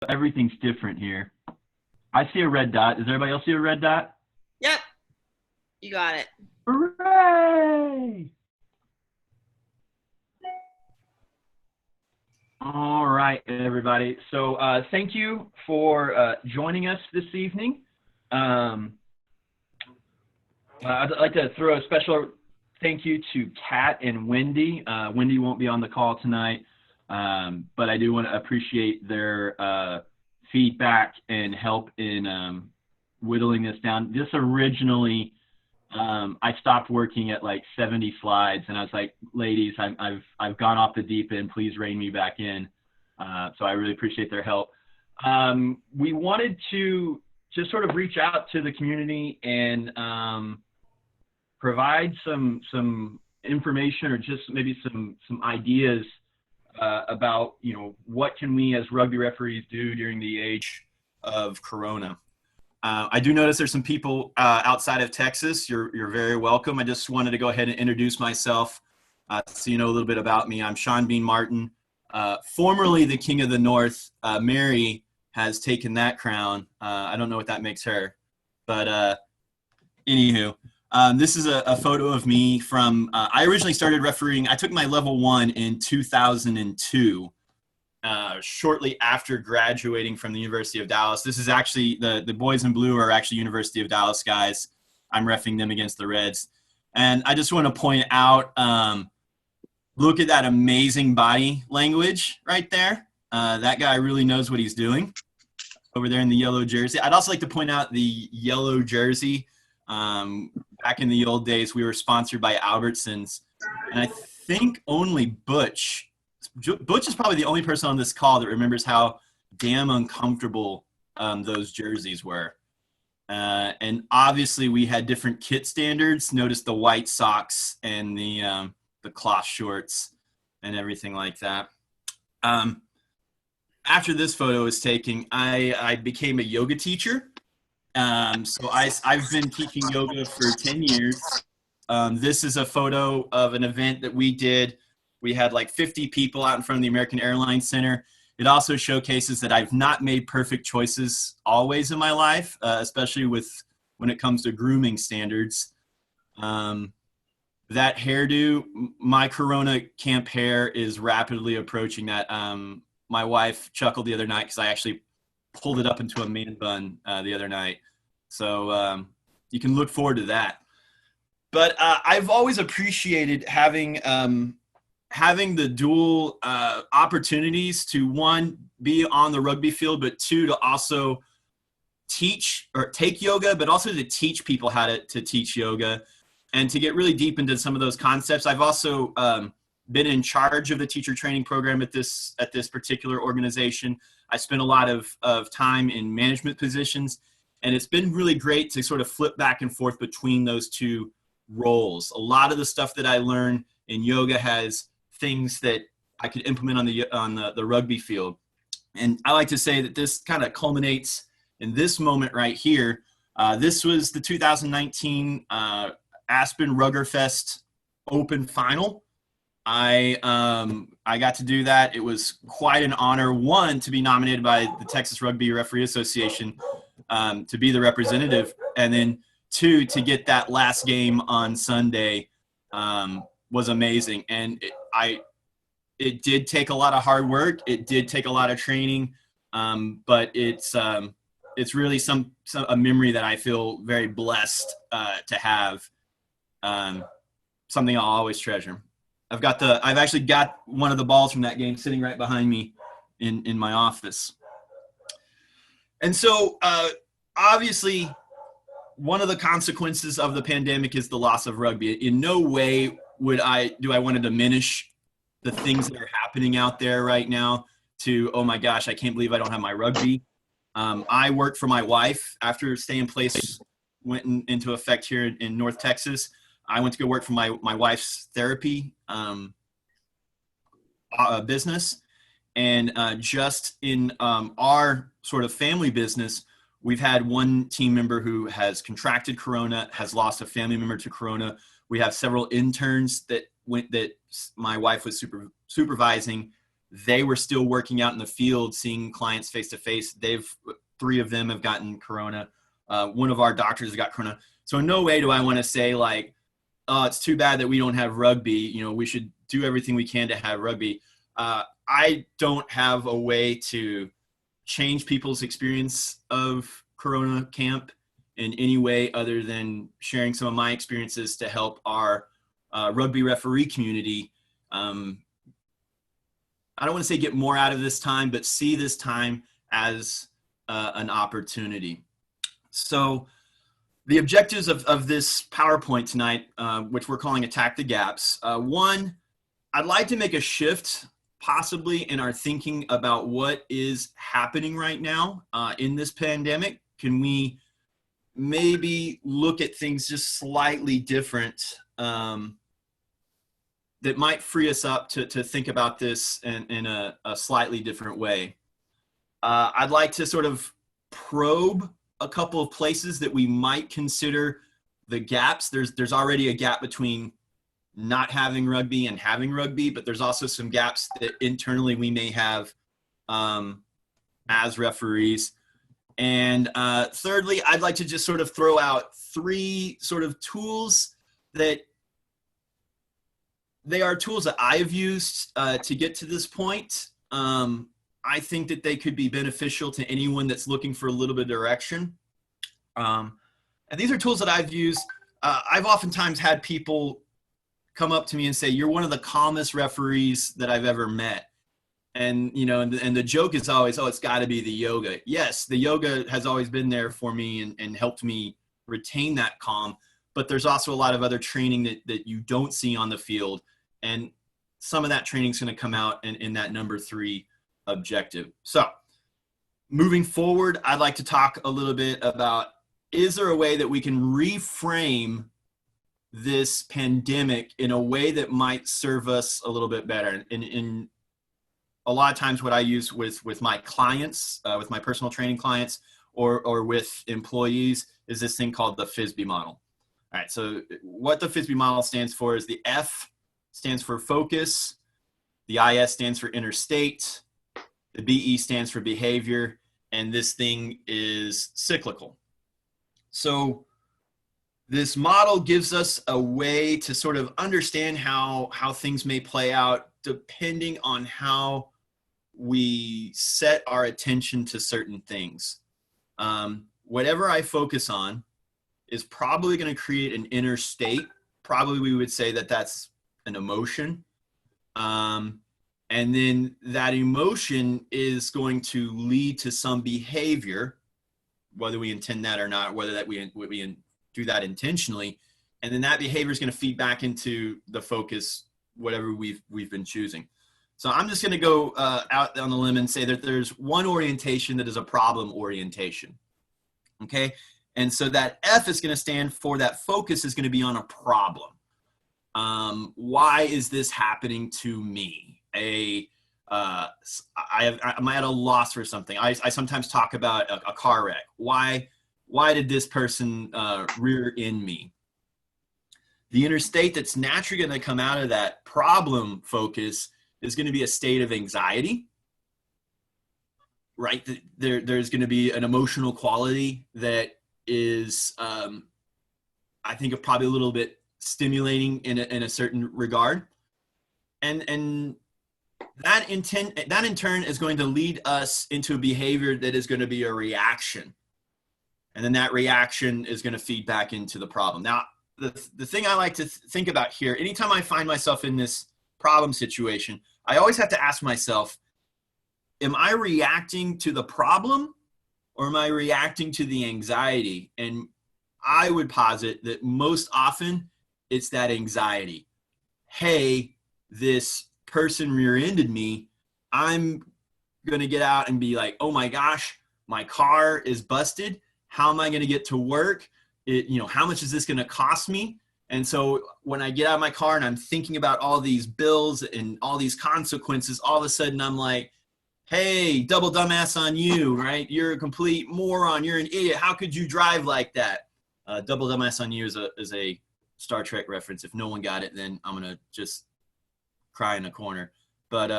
Everything's different here. I see a red dot. Does everybody else see a red dot? Yep, you got it. Hooray! All right, everybody. So thank you for joining us this evening. I'd like to throw a special thank you to Kat and Wendy. Wendy won't be on the call tonight, but I do want to appreciate their feedback and help in whittling this down. This originally, I stopped working at like 70 slides, and I was like, ladies, I've gone off the deep end. Please rein me back in. So I really appreciate their help. We wanted to just sort of reach out to the community and provide some information or just maybe some ideas about, you know, what can we as rugby referees do during the age of Corona. I do notice there's some people outside of Texas. You're very welcome. I just wanted to go ahead and introduce myself so you know a little bit about me. I'm Shawn Bean Martin, formerly the King of the North. Mary has taken that crown. I don't know what that makes her, but anywho, this is a photo of me from, I originally started refereeing. I took my level 1 in 2002. Shortly after graduating from the University of Dallas. This is actually, the boys in blue are actually University of Dallas guys. I'm reffing them against the Reds. And I just want to point out, look at that amazing body language right there. That guy really knows what he's doing over there in the yellow jersey. I'd also like to point out the yellow jersey. Back in the old days, we were sponsored by Albertsons. And I think only Butch is probably the only person on this call that remembers how damn uncomfortable those jerseys were. And obviously we had different kit standards. Notice the white socks and the cloth shorts and everything like that. After this photo was taken, I became a yoga teacher. So I've been teaching yoga for 10 years. This is a photo of an event that we did. We had like 50 people out in front of the American Airlines Center. It also showcases that I've not made perfect choices always in my life, especially when it comes to grooming standards. That hairdo, my Corona camp hair is rapidly approaching that. My wife chuckled the other night because I actually pulled it up into a man bun the other night. So you can look forward to that. But I've always appreciated having the dual opportunities to, one, be on the rugby field, but two, to also teach or take yoga, but also to teach people how to teach yoga and to get really deep into some of those concepts. I've also been in charge of the teacher training program at this particular organization. I spent a lot of time in management positions, and it's been really great to sort of flip back and forth between those two roles. A lot of the stuff that I learned in yoga has things that I could implement on the rugby field. And I like to say that this kind of culminates in this moment right here. This was the 2019 Aspen Ruggerfest Open Final. I got to do that. It was quite an honor, one, to be nominated by the Texas Rugby Referee Association to be the representative, and then two, to get that last game on Sunday was amazing. And it did take a lot of hard work. It did take a lot of training, but it's really a memory that I feel very blessed to have. Something I'll always treasure. I've actually got one of the balls from that game sitting right behind me in my office. And so obviously one of the consequences of the pandemic is the loss of rugby. In no way do I want to diminish the things that are happening out there right now to, oh my gosh, I can't believe I don't have my rugby. I work for my wife after stay in place went into effect here in North Texas. I went to go work for my wife's therapy business. And just in our sort of family business, we've had one team member who has contracted Corona, has lost a family member to Corona. We have several interns that my wife was supervising they were still working out in the field, seeing clients face to face. 3 of them have gotten corona. One of our doctors has got corona. So in no way do I want to say like, oh, it's too bad that we don't have rugby. You know, we should do everything we can to have rugby. I don't have a way to change people's experience of corona camp in any way other than sharing some of my experiences to help our rugby referee community. I don't want to say get more out of this time, but see this time as an opportunity. So the objectives of this PowerPoint tonight, which we're calling Attack the Gaps. One, I'd like to make a shift possibly in our thinking about what is happening right now in this pandemic. Can we maybe look at things just slightly different that might free us up to think about this in a slightly different way? I'd like to sort of probe a couple of places that we might consider the gaps. There's already a gap between not having rugby and having rugby, but there's also some gaps that internally we may have as referees. And thirdly, I'd like to just sort of throw out 3 sort of tools that they are tools that I've used to get to this point. I think that they could be beneficial to anyone that's looking for a little bit of direction. And these are tools that I've used. I've oftentimes had people come up to me and say, you're one of the calmest referees that I've ever met. And, you know, and the joke is always, oh, it's got to be the yoga. Yes, the yoga has always been there for me and helped me retain that calm. But there's also a lot of other training that you don't see on the field. And some of that training is going to come out in that number 3 objective. So moving forward, I'd like to talk a little bit about, is there a way that we can reframe this pandemic in a way that might serve us a little bit better? In a lot of times what I use with my clients, with my personal training clients or with employees is this thing called the FISBE model. All right, so what the FISBE model stands for is the F stands for focus, the IS stands for interstate, the BE stands for behavior, and this thing is cyclical. So this model gives us a way to sort of understand how things may play out depending on how we set our attention to certain things. Whatever I focus on is probably going to create an inner state. Probably we would say that that's an emotion. And then that emotion is going to lead to some behavior, whether we intend that or not, whether that we do that intentionally. And then that behavior is going to feed back into the focus, whatever we've been choosing. So I'm just going to go out on the limb and say that there's one orientation that is a problem orientation. Okay. And so that F is going to stand for, that focus is going to be on a problem. Why is this happening to me? I'm at a loss for something. I sometimes talk about a car wreck. Why did this person rear end me? The interstate that's naturally going to come out of that problem focus is going to be a state of anxiety, right? There's going to be an emotional quality that is, I think, probably a little bit stimulating in a certain regard. And that in turn is going to lead us into a behavior that is going to be a reaction. And then that reaction is going to feed back into the problem. Now, the thing I like to think about here, anytime I find myself in this problem situation, I always have to ask myself, am I reacting to the problem or am I reacting to the anxiety? And I would posit that most often it's that anxiety. Hey, this person rear-ended me. I'm going to get out and be like, oh my gosh, my car is busted. How am I going to get to work? How much is this going to cost me? And so when I get out of my car and I'm thinking about all these bills and all these consequences, all of a sudden I'm like, hey, double dumbass on you, right? You're a complete moron. You're an idiot. How could you drive like that? Double dumbass on you is a Star Trek reference. If no one got it, then I'm going to just cry in a corner. But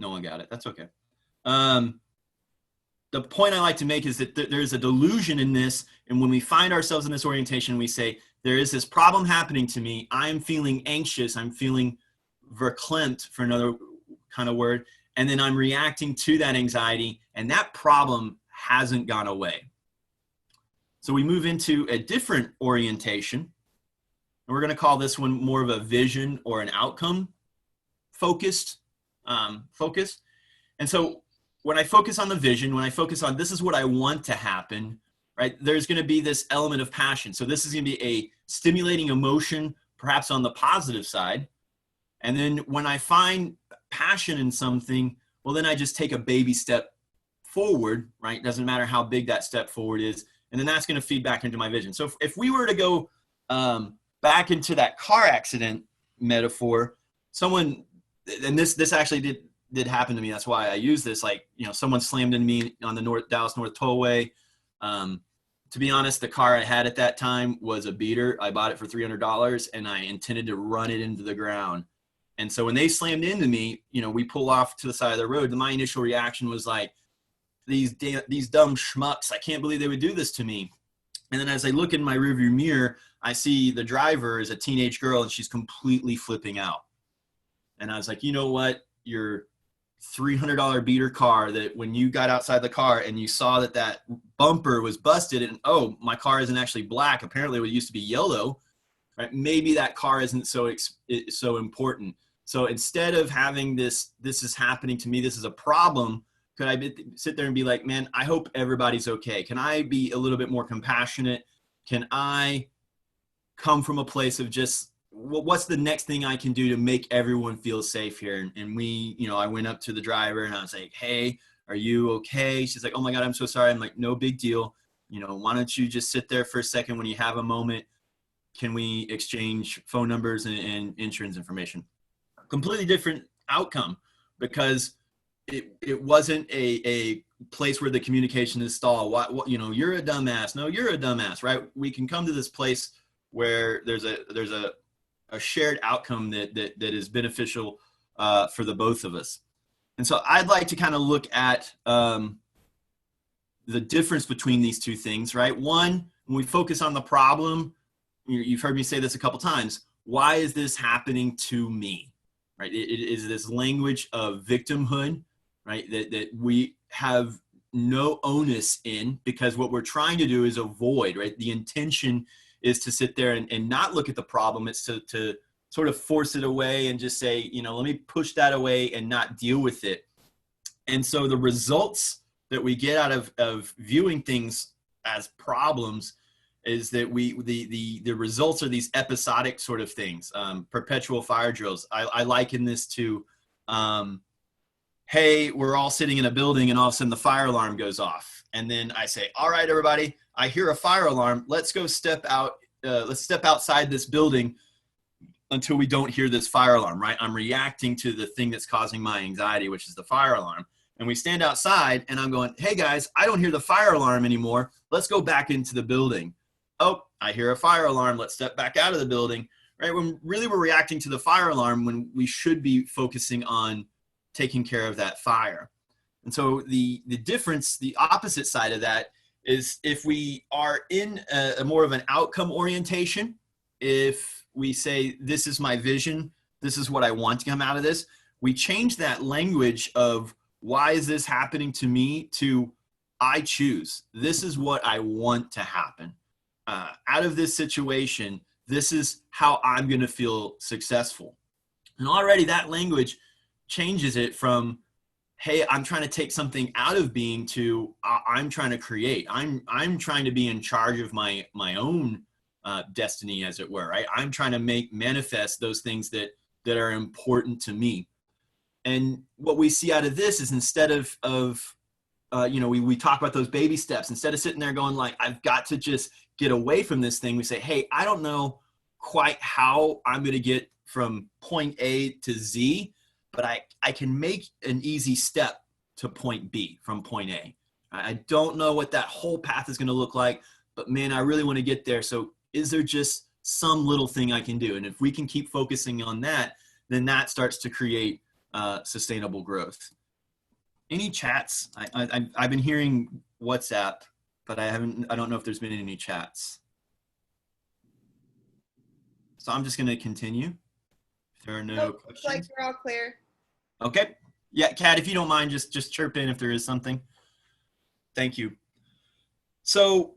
No one got it. That's okay. The point I like to make is that there's a delusion in this. And when we find ourselves in this orientation, we say, there is this problem happening to me. I'm feeling anxious. I'm feeling verklempt, for another kind of word. And then I'm reacting to that anxiety, and that problem hasn't gone away. So we move into a different orientation. And we're going to call this one more of a vision or an outcome focused focus. And so when I focus on the vision, when I focus on this is what I want to happen, right, there's going to be this element of passion. So this is going to be a stimulating emotion, perhaps on the positive side. And then when I find passion in something, well, then I just take a baby step forward, right? Doesn't matter how big that step forward is. And then that's going to feed back into my vision. So if we were to go back into that car accident metaphor, someone, and this actually did happen to me. That's why I use this. Like, you know, someone slammed into me on the Dallas North Tollway. To be honest, the car I had at that time was a beater. I bought it for $300 and I intended to run it into the ground. And so when they slammed into me, you know, we pull off to the side of the road. And my initial reaction was like, these dumb schmucks, I can't believe they would do this to me. And then as I look in my rearview mirror, I see the driver is a teenage girl and she's completely flipping out. And I was like, you know what? Your $300 beater car, that when you got outside the car and you saw that bumper was busted and, oh, my car isn't actually black. Apparently it used to be yellow, right? Maybe that car isn't so important. So instead of having this is happening to me, this is a problem, could I sit there and be like, man, I hope everybody's okay. Can I be a little bit more compassionate? Can I come from a place of just, well, what's the next thing I can do to make everyone feel safe here? And we, you know, I went up to the driver and I was like, hey, are you okay? She's like, oh my God, I'm so sorry. I'm like, no big deal. You know, why don't you just sit there for a second when you have a moment? Can we exchange phone numbers and insurance information? Completely different outcome, because it wasn't a place where the communication is stalled. What, you know, you're a dumbass. No, you're a dumbass, right? We can come to this place where there's a shared outcome that is beneficial for the both of us. And so I'd like to kind of look at the difference between these two things, right? One, when we focus on the problem, you've heard me say this a couple times, why is this happening to me, right? It is this language of victimhood, right? That we have no onus in, because what we're trying to do is avoid, right? The intention is to sit there and not look at the problem. It's to sort of force it away and just say, you know, let me push that away and not deal with it. And so the results that we get out of viewing things as problems is that the results are these episodic sort of things, perpetual fire drills. I liken this to, hey, we're all sitting in a building and all of a sudden the fire alarm goes off. And then I say, all right, everybody, I hear a fire alarm. Let's go step out. Let's step outside this building until we don't hear this fire alarm, right? I'm reacting to the thing that's causing my anxiety, which is the fire alarm. And we stand outside and I'm going, hey guys, I don't hear the fire alarm anymore. Let's go back into the building. Oh, I hear a fire alarm. Let's step back out of the building, right? When really we're reacting to the fire alarm when we should be focusing on taking care of that fire. And so the difference, the opposite side of that is if we are in a more of an outcome orientation, if we say, this is my vision, this is what I want to come out of this, we change that language of why is this happening to me to I choose. This is what I want to happen. Out of this situation, this is how I'm going to feel successful. And already that language changes it from, hey, I'm trying to take something out of being to I'm trying to create. I'm trying to be in charge of my own destiny, as it were, right? I'm trying to manifest those things that are important to me. And what we see out of this is instead of you know, we talk about those baby steps. Instead of sitting there going like, I've got to just get away from this thing, we say, hey, I don't know quite how I'm going to get from point A to Z, but I can make an easy step to point B from point A. I don't know what that whole path is going to look like, but man, I really want to get there. So is there just some little thing I can do? And if we can keep focusing on that, then that starts to create sustainable growth. Any chats? I've been hearing WhatsApp, but I don't know if there's been any chats. So I'm just going to continue. If there are no questions. Looks like we're all clear. Okay. Yeah, Kat, if you don't mind, just chirp in if there is something. Thank you. So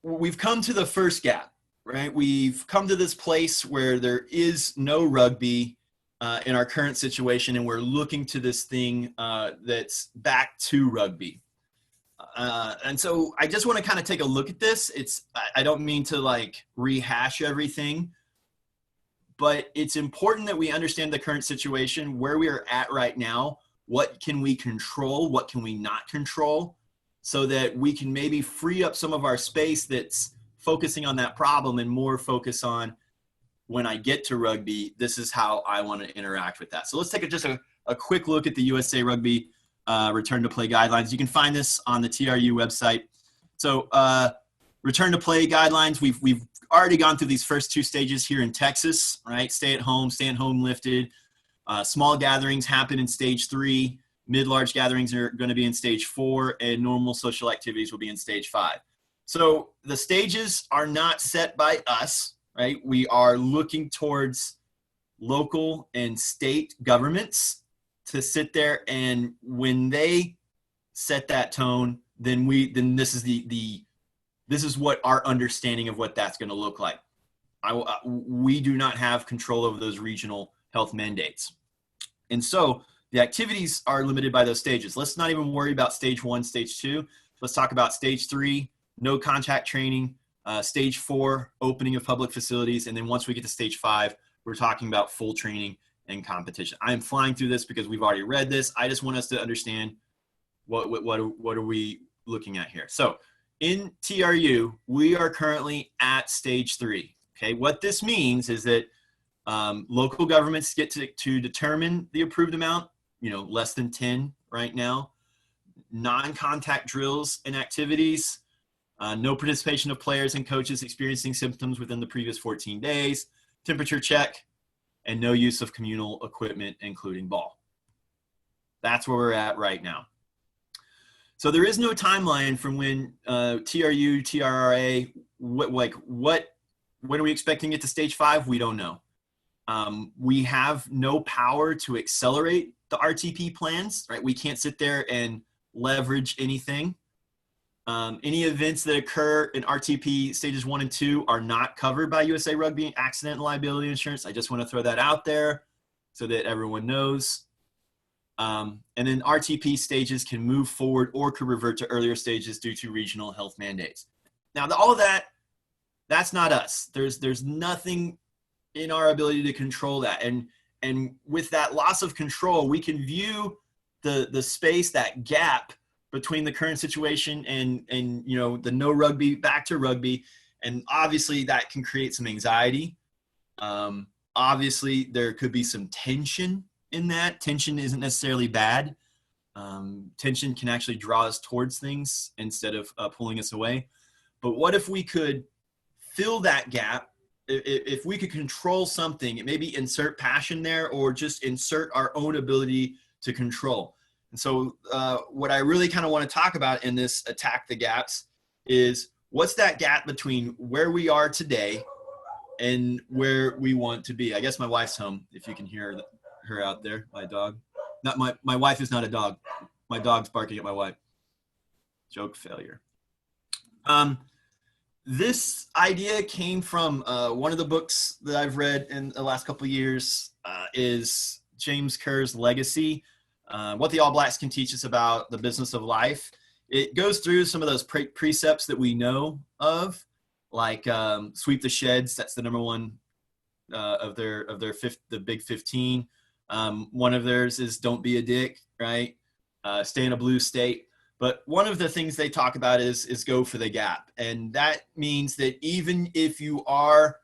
we've come to the first gap, right? We've come to this place where there is no rugby in our current situation, and we're looking to this thing that's back to rugby. And so I just want to kind of take a look at this. I don't mean to like rehash everything, but it's important that we understand the current situation, where we are at right now. What can we control? What can we not control? So that we can maybe free up some of our space that's focusing on that problem and more focus on, when I get to rugby, this is how I want to interact with that. So let's take just a quick look at the USA Rugby return to play guidelines. You can find this on the TRU website. So return to play guidelines, we've already gone through these first two stages here in Texas, right? Stay at home lifted. Small gatherings happen in stage 3. Mid-large gatherings are going to be in stage 4, and normal social activities will be in stage 5. So the stages are not set by us, right? We are looking towards local and state governments to sit there, and when they set that tone, then this is this is what our understanding of what that's going to look like. We do not have control over those regional health mandates. And so the activities are limited by those stages. Let's not even worry about stage 1, stage 2. Let's talk about stage 3, no contact training, stage 4, opening of public facilities. And then once we get to stage 5, we're talking about full training and competition. I'm flying through this because we've already read this. I just want us to understand what are we looking at here. So in TRU, we are currently at stage 3. Okay, what this means is that local governments get to determine the approved amount, less than 10 right now. Non-contact drills and activities, no participation of players and coaches experiencing symptoms within the previous 14 days, temperature check, and no use of communal equipment, including ball. That's where we're at right now. So there is no timeline from when TRU, TRRA, when are we expecting it to stage 5? We don't know. We have no power to accelerate the RTP plans, right? We can't sit there and leverage anything. Any events that occur in RTP stages 1 and 2 are not covered by USA Rugby accident and liability insurance. I just want to throw that out there so that everyone knows. And then RTP stages can move forward or could revert to earlier stages due to regional health mandates. Now, all of that, that's not us. There's nothing in our ability to control that. And with that loss of control, we can view the space, that gap between the current situation and the no rugby back to rugby. And obviously that can create some anxiety. Obviously there could be some tension in that. Tension isn't necessarily bad. Tension can actually draw us towards things instead of pulling us away. But what if we could fill that gap? If we could control something, maybe insert passion there, or just insert our own ability to control. And so what I really kind of want to talk about in this Attack the Gaps is, what's that gap between where we are today and where we want to be? I guess my wife's home, if you can hear her out there, my dog. Not my wife is not a dog. My dog's barking at my wife. Joke failure. This idea came from one of the books that I've read in the last couple of years, is James Kerr's Legacy, What the All Blacks Can Teach Us About the Business of Life. It goes through some of those precepts that we know of, like sweep the sheds. That's the number one of the big 15. One of theirs is don't be a dick, right? Stay in a blue state. But one of the things they talk about is go for the gap. And that means that even if you're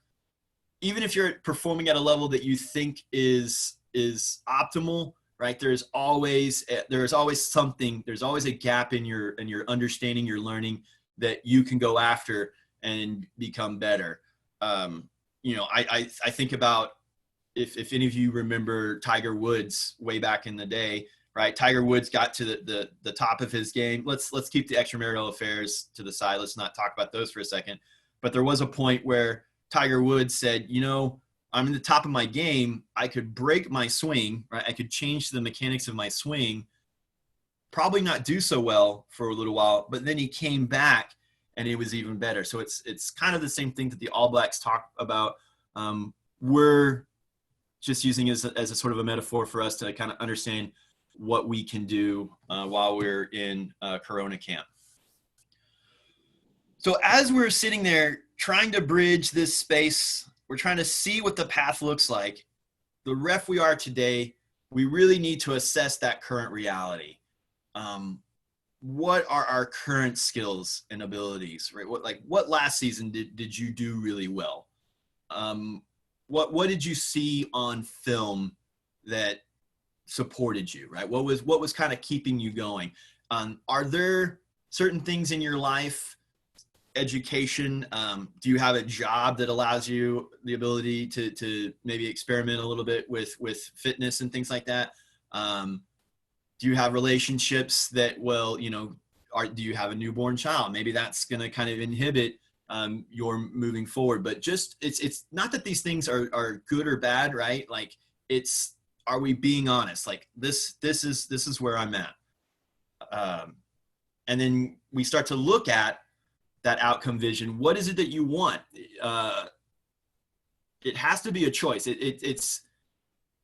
performing at a level that you think is optimal, right? There's always something, there's always a gap in your understanding, your learning, that you can go after and become better. I think about, if any of you remember Tiger Woods way back in the day, right? Tiger Woods got to the top of his game. Let's keep the extramarital affairs to the side. Let's not talk about those for a second. But there was a point where Tiger Woods said, you know, I'm in the top of my game. I could break my swing, right? I could change the mechanics of my swing, probably not do so well for a little while, but then he came back and it was even better. So it's kind of the same thing that the All Blacks talk about. We're just using it as a sort of a metaphor for us to kind of understand what we can do while we're in Corona camp. So as we're sitting there trying to bridge this space, we're trying to see what the path looks like. The ref we are today, we really need to assess that current reality. What are our current skills and abilities, right? What last season did you do really well? What did you see on film that supported you, right? What was kind of keeping you going? Are there certain things in your life, education, do you have a job that allows you the ability to maybe experiment a little bit with fitness and things like that? Do you have relationships that, well, you know, do you have a newborn child? Maybe that's going to kind of inhibit your moving forward. But just it's not that these things are good or bad, right? Like are we being honest? Like this is where I'm at. And then we start to look at that outcome vision. What is it that you want? It has to be a choice.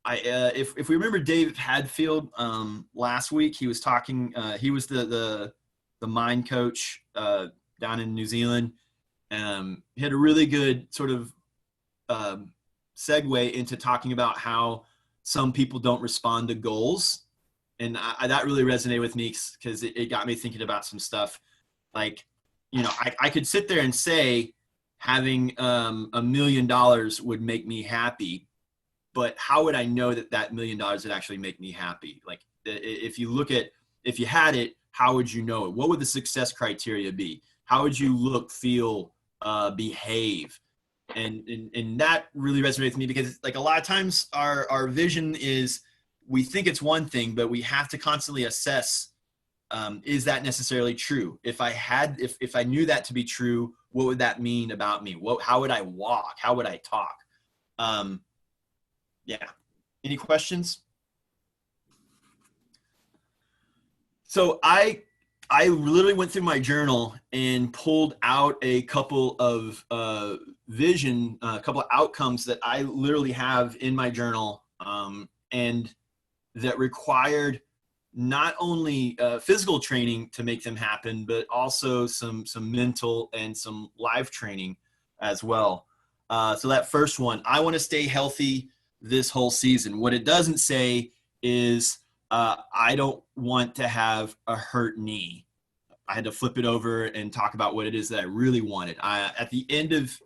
If we remember Dave Hadfield last week, he was talking. He was the mind coach down in New Zealand. He had a really good sort of segue into talking about how some people don't respond to goals, and that really resonated with me because it got me thinking about some stuff. Like, you know, I could sit there and say having $1 million would make me happy. But how would I know that $1 million would actually make me happy? Like, if you had it, how would you know it? What would the success criteria be? How would you look, feel, behave? And that really resonates with me because, like, a lot of times our vision is we think it's one thing, but we have to constantly assess, is that necessarily true? If I knew that to be true, what would that mean about me? How would I walk? How would I talk? Yeah. Any questions? So I literally went through my journal and pulled out a couple of a couple of outcomes that I literally have in my journal, and that required not only physical training to make them happen, but also some mental and some life training as well. So that first one, I want to stay healthy this whole season. What it doesn't say is I don't want to have a hurt knee. I had to flip it over and talk about what it is that I really wanted. At the end of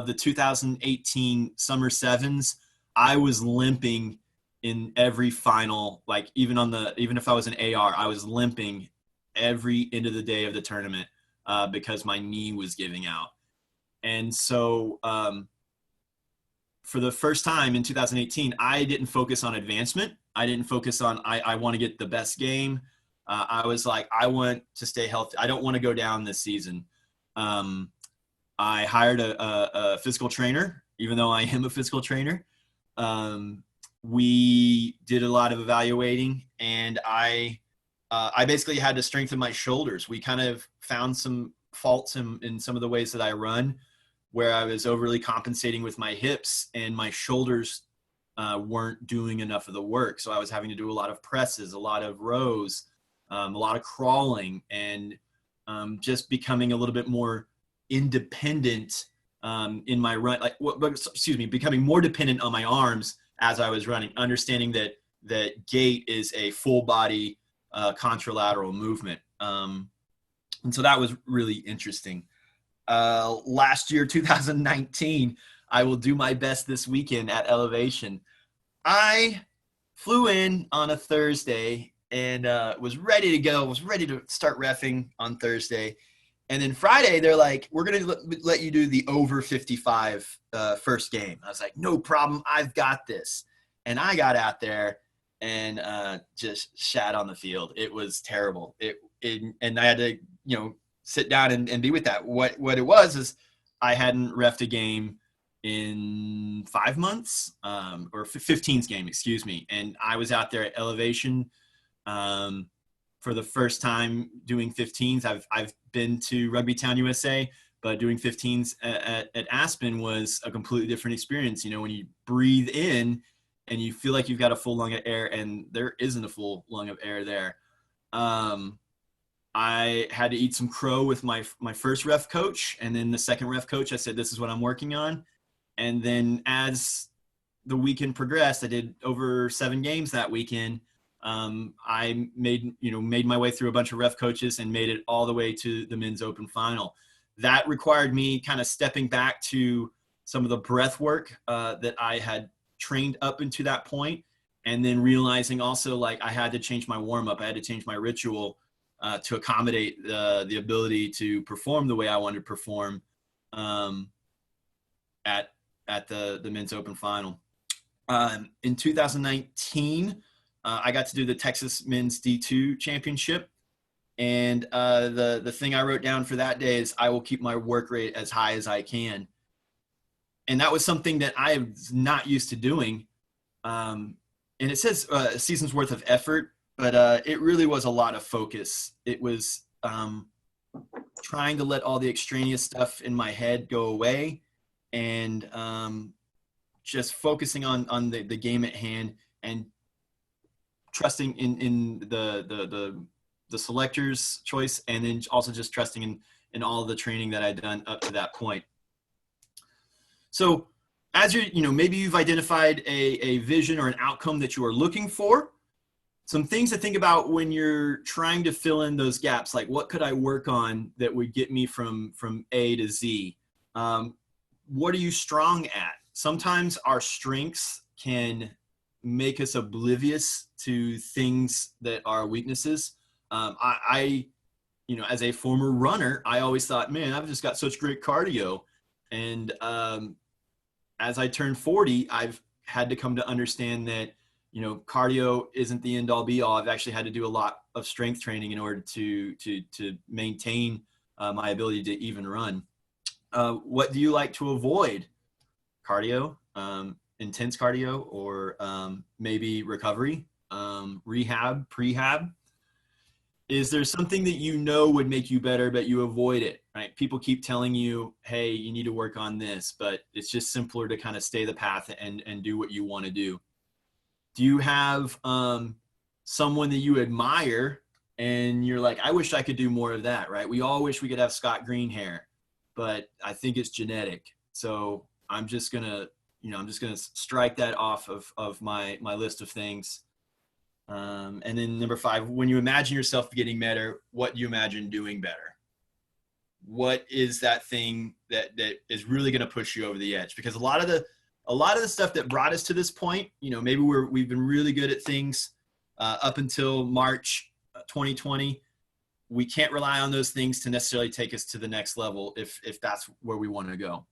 the 2018 Summer Sevens, I was limping in every final. Like even if I was an AR, I was limping every end of the day of the tournament because my knee was giving out. And so for the first time in 2018, I didn't focus on advancement. I didn't focus on, I want to get the best game. I was like, I want to stay healthy. I don't want to go down this season. I hired a physical trainer, even though I am a physical trainer. We did a lot of evaluating, and I basically had to strengthen my shoulders. We kind of found some faults in some of the ways that I run, where I was overly compensating with my hips and my shoulders weren't doing enough of the work. So I was having to do a lot of presses, a lot of rows, a lot of crawling, and just becoming a little bit more independent in my run. Becoming more dependent on my arms as I was running, understanding that gait is a full body contralateral movement. And so that was really interesting. Last year, 2019, I will do my best this weekend at Elevation. I flew in on a Thursday and was ready to go, was ready to start reffing on Thursday. And then Friday, they're like, we're going to let you do the over 55 first game. I was like, no problem. I've got this. And I got out there and just shat on the field. It was terrible. And I had to, sit down and be with that. What it was is I hadn't reffed a game in 5 months, or 15's game, excuse me. And I was out there at elevation for the first time doing 15s. I've been to Rugby Town, USA, but doing 15s at Aspen was a completely different experience. When you breathe in and you feel like you've got a full lung of air, and there isn't a full lung of air there. I had to eat some crow with my first ref coach, and then the second ref coach, I said, this is what I'm working on. And then as the weekend progressed, I did over 7 games that weekend. I made my way through a bunch of ref coaches and made it all the way to the men's open final. That required me kind of stepping back to some of the breath work that I had trained up into that point, and then realizing also, like, I had to change my warm up. I had to change my ritual to accommodate the ability to perform the way I wanted to perform at the men's open final. In 2019, I got to do the Texas Men's D2 Championship. And the thing I wrote down for that day is, I will keep my work rate as high as I can. And that was something that I was not used to doing. And it says a season's worth of effort, but it really was a lot of focus. It was trying to let all the extraneous stuff in my head go away, and just focusing on the game at hand, and trusting in the selector's choice, and then also just trusting in all of the training that I'd done up to that point. So as maybe you've identified a vision or an outcome that you are looking for. Some things to think about when you're trying to fill in those gaps, like, what could I work on that would get me from A to Z? What are you strong at? Sometimes our strengths can make us oblivious to things that are weaknesses. I as a former runner, I always thought, man, I've just got such great cardio. And as I turned 40, I've had to come to understand that, cardio isn't the end all be all. I've actually had to do a lot of strength training in order to maintain my ability to even run. What do you like to avoid? Cardio, intense cardio, or maybe recovery, rehab, prehab? Is there something that would make you better, but you avoid it, right? People keep telling you, hey, you need to work on this, but it's just simpler to kind of stay the path and do what you want to do. Do you have someone that you admire and you're like, I wish I could do more of that, right? We all wish we could have Scott Green hair, but I think it's genetic. So I'm just gonna strike that off of my list of things. And then number 5, when you imagine yourself getting better, what do you imagine doing better? What is that thing that is really going to push you over the edge? Because a lot of the stuff that brought us to this point, maybe we've been really good at things up until March 2020. We can't rely on those things to necessarily take us to the next level if that's where we want to go.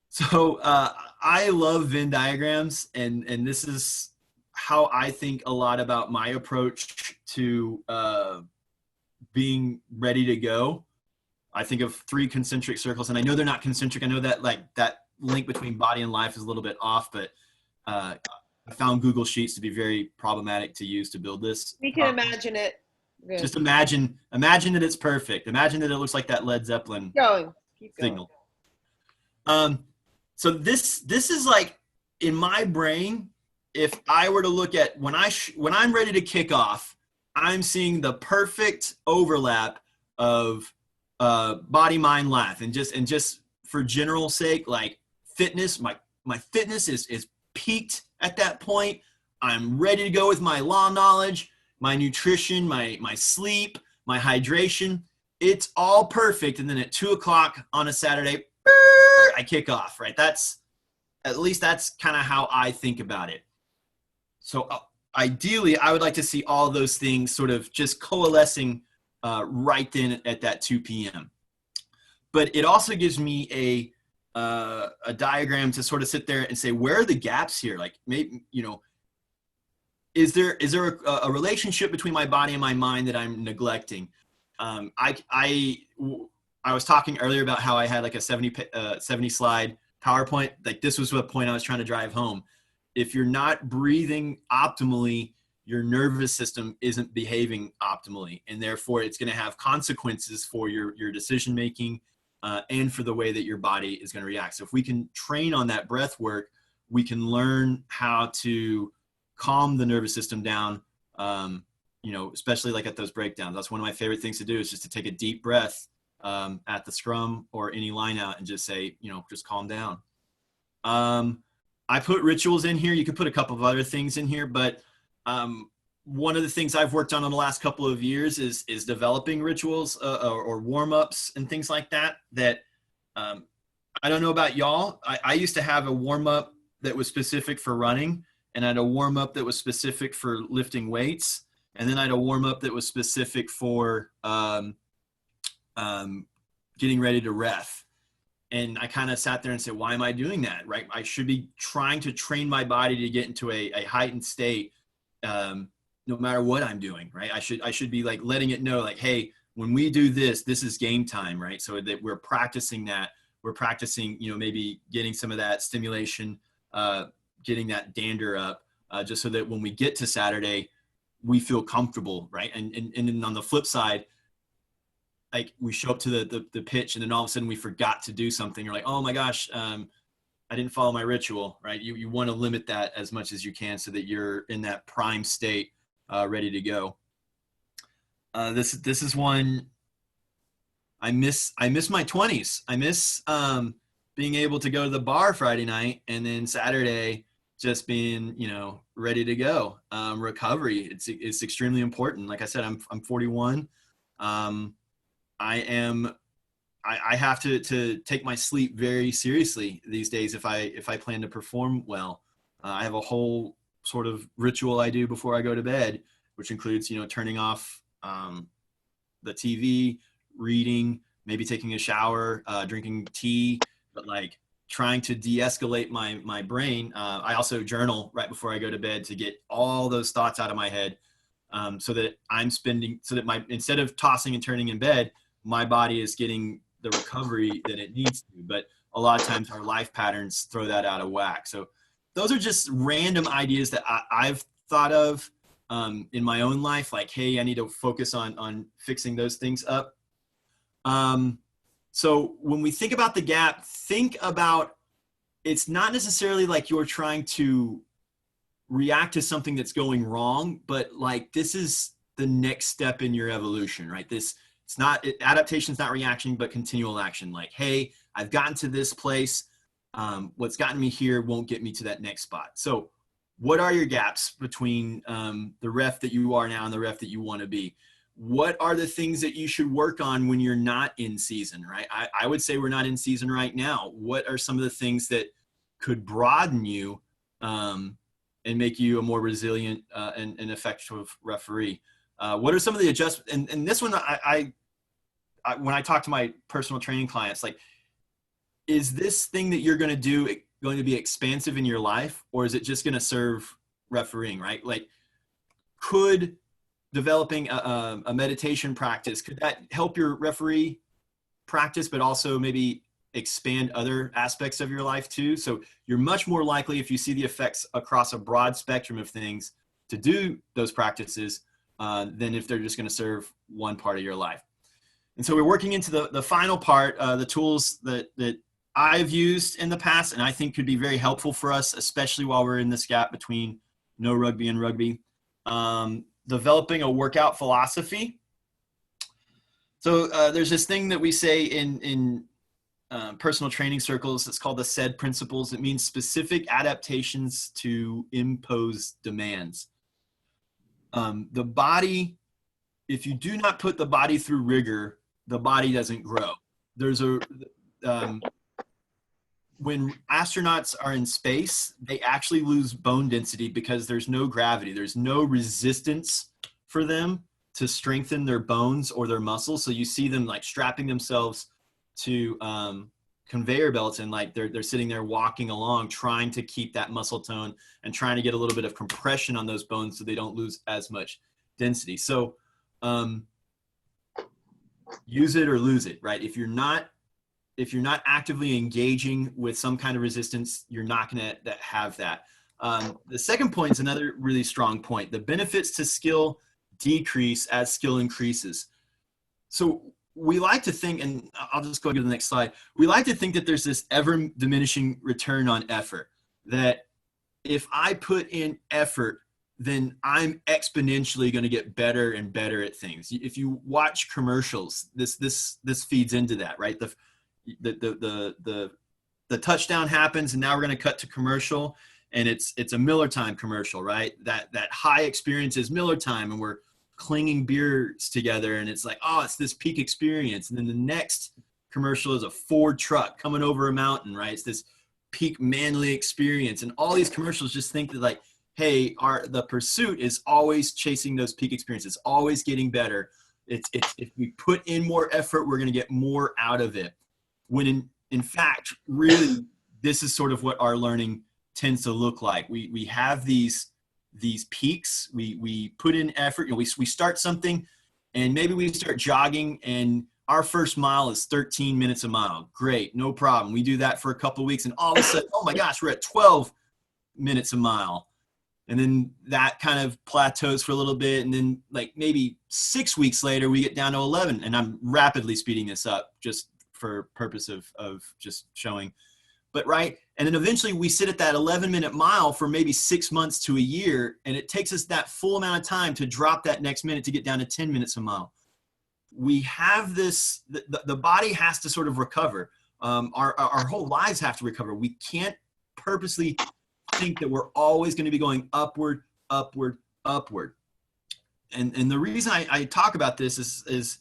So I love Venn diagrams, and this is how I think a lot about my approach to being ready to go. I think of 3 concentric circles, and I know they're not concentric. I know that that link between body and life is a little bit off, but I found Google Sheets to be very problematic to use to build this. We can imagine it. Good. Just imagine that it's perfect. Imagine that it looks like that Led Zeppelin Keep going. signal. So this is like, in my brain, if I were to look at when I'm ready to kick off, I'm seeing the perfect overlap of body, mind, life, and just for general sake, like fitness, my fitness is peaked at that point. I'm ready to go with my law knowledge, my nutrition, my sleep, my hydration. It's all perfect. And then at 2:00 on a Saturday, I kick off, right? That's kind of how I think about it. So ideally, I would like to see all those things sort of just coalescing right then at that 2 p.m. But it also gives me a diagram to sort of sit there and say, where are the gaps here? Like, maybe, you know, is there a relationship between my body and my mind that I'm neglecting? I was talking earlier about how I had like a 70 slide PowerPoint. Like, this was what point I was trying to drive home. If you're not breathing optimally, your nervous system isn't behaving optimally, and therefore it's going to have consequences for your decision making and for the way that your body is going to react. So if we can train on that breath work, we can learn how to calm the nervous system down, you know, especially like at those breakdowns. That's one of my favorite things to do, is just to take a deep breath at the scrum or any line out and just say, you know, just calm down. I put rituals in here. You could put a couple of other things in here, but one of the things I've worked on in the last couple of years is developing rituals or warm-ups and things like that. I don't know about y'all. I used to have a warm-up that was specific for running, and I had a warm-up that was specific for lifting weights, and then I had a warm-up that was specific for getting ready to ref. And I kind of sat there and said, why am I doing that, right? I should be trying to train my body to get into a heightened state no matter what I'm doing, right? I should be like letting it know, like, hey, when we do this, this is game time, right? So that we're practicing that. We're practicing, you know, maybe getting some of that stimulation, getting that dander up, just so that when we get to Saturday, we feel comfortable, right? And then on the flip side, like, we show up to the pitch and then all of a sudden we forgot to do something. You're like, oh my gosh, I didn't follow my ritual, right? You want to limit that as much as you can so that you're in that prime state, ready to go. This is one I miss my 20s. I miss being able to go to the bar Friday night and then Saturday just being, you know, ready to go. Recovery, it's extremely important. Like I said, I'm 41. I have to take my sleep very seriously these days if I plan to perform well. I have a whole sort of ritual I do before I go to bed, which includes, you know, turning off the TV, reading, maybe taking a shower, drinking tea, but like trying to de-escalate my brain. I also journal right before I go to bed to get all those thoughts out of my head, so that instead of tossing and turning in bed, my body is getting the recovery that it needs to. But a lot of times our life patterns throw that out of whack. So those are just random ideas that I've thought of in my own life. Like, hey, I need to focus on fixing those things up. So when we think about the gap, think about, it's not necessarily like you're trying to react to something that's going wrong, but like, this is the next step in your evolution, right? Adaptation is not reaction, but continual action. Like, hey, I've gotten to this place. What's gotten me here won't get me to that next spot. So what are your gaps between the ref that you are now and the ref that you want to be? What are the things that you should work on when you're not in season, right? I would say we're not in season right now. What are some of the things that could broaden you and make you a more resilient and effective referee? What are some of the adjustments? And this one, when I talk to my personal training clients, like, is this thing that you're going to do going to be expansive in your life, or is it just going to serve refereeing, right? Like, could developing a meditation practice, could that help your referee practice, but also maybe expand other aspects of your life too? So you're much more likely, if you see the effects across a broad spectrum of things, to do those practices than if they're just going to serve one part of your life. And so we're working into the final part, the tools that I've used in the past and I think could be very helpful for us, especially while we're in this gap between no rugby and rugby. Developing a workout philosophy. So there's this thing that we say in personal training circles. It's called the SAID principles. It means specific adaptations to impose demands. The body, if you do not put the body through rigor, the body doesn't grow. There's when astronauts are in space, they actually lose bone density because there's no gravity. There's no resistance for them to strengthen their bones or their muscles. So you see them like strapping themselves to conveyor belts, and like they're sitting there walking along, trying to keep that muscle tone and trying to get a little bit of compression on those bones so they don't lose as much density. So use it or lose it, right? If you're not actively engaging with some kind of resistance, you're not going to have that. The second point is another really strong point. The benefits to skill decrease as skill increases. So we like to think, and I'll just go to the next slide. We like to think that there's this ever diminishing return on effort, that if I put in effort, then I'm exponentially going to get better and better at things. If you watch commercials, this feeds into that, right? The touchdown happens, and now we're going to cut to commercial, and it's a Miller Time commercial, right? That high experience is Miller Time, and we're clinging beers together, and it's like, oh, it's this peak experience. And then the next commercial is a Ford truck coming over a mountain, right? It's this peak manly experience. And all these commercials just think that, like, hey, the pursuit is always chasing those peak experiences, always getting better. It's if we put in more effort, we're going to get more out of it. When in fact, really, this is sort of what our learning tends to look like. We have these peaks. We put in effort. You know, we start something, and maybe we start jogging, and our first mile is 13 minutes a mile. Great, no problem. We do that for a couple of weeks, and all of a sudden, oh my gosh, we're at 12 minutes a mile. And then that kind of plateaus for a little bit, and then like maybe 6 weeks later, we get down to 11. And I'm rapidly speeding this up just for purpose of just showing. But right, and then eventually we sit at that 11-minute mile for maybe 6 months to a year, and it takes us that full amount of time to drop that next minute to get down to 10 minutes a mile. We have this, the body has to sort of recover. Our whole lives have to recover. We can't purposely think that we're always going to be going upward, upward, upward. And the reason I talk about this is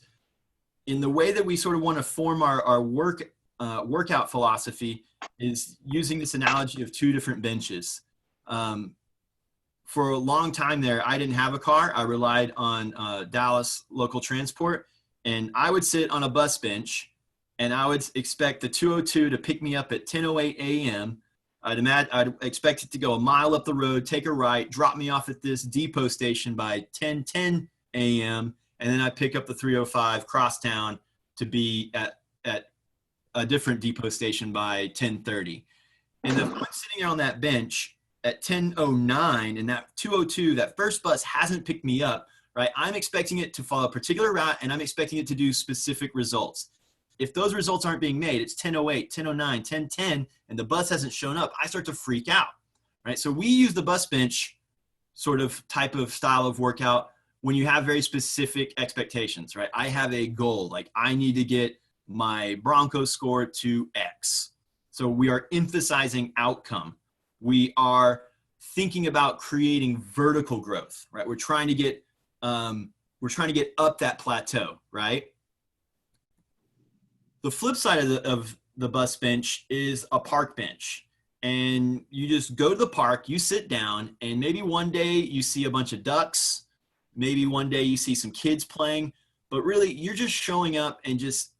in the way that we sort of want to form our workout philosophy is using this analogy of two different benches. For a long time there, I didn't have a car. I relied on Dallas local transport, and I would sit on a bus bench, and I would expect the 202 to pick me up at 10:08 a.m. I'd expect it to go a mile up the road, take a right, drop me off at this depot station by 10:10 a.m., and then I'd pick up the 305 cross town to be at a different depot station by 10:30. And if I'm sitting there on that bench at 10:09 and that 202, that first bus hasn't picked me up, right? I'm expecting it to follow a particular route, and I'm expecting it to do specific results. If those results aren't being made, it's 10:08, 10:09, 10:10, and the bus hasn't shown up, I start to freak out, right? So we use the bus bench sort of type of style of workout when you have very specific expectations, right? I have a goal, like I need to get my Bronco score to X. So we are emphasizing outcome. We are thinking about creating vertical growth, right? We're trying to get up that plateau, right? The flip side of the bus bench is a park bench. And you just go to the park, you sit down, and maybe one day you see a bunch of ducks. Maybe one day you see some kids playing, but really you're just showing up and just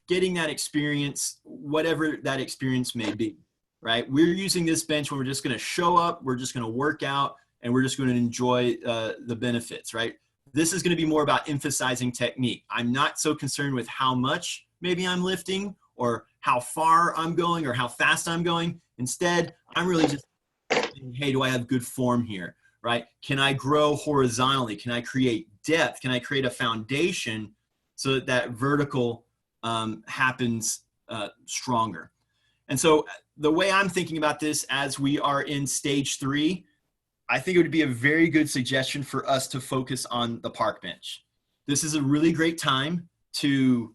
getting that experience, whatever that experience may be, right? We're using this bench when we're just going to show up, we're just going to work out, and we're just going to enjoy the benefits, right? This is going to be more about emphasizing technique. I'm not so concerned with how much maybe I'm lifting or how far I'm going or how fast I'm going. Instead, I'm really just thinking, hey, do I have good form here, right? Can I grow horizontally? Can I create depth? Can I create a foundation so that that vertical happens stronger? And so the way I'm thinking about this as we are in stage 3, I think it would be a very good suggestion for us to focus on the park bench. This is a really great time to,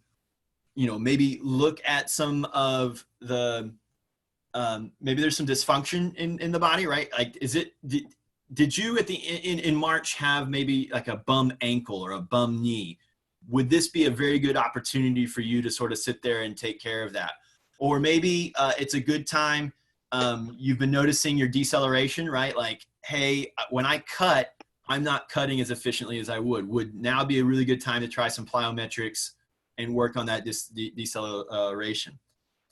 maybe look at some of the, maybe there's some dysfunction in the body, right? Like, did you in March have maybe like a bum ankle or a bum knee? Would this be a very good opportunity for you to sort of sit there and take care of that? Or maybe it's a good time. You've been noticing your deceleration, right? Like, hey, when I cut, I'm not cutting as efficiently as I would now be a really good time to try some plyometrics and work on that deceleration,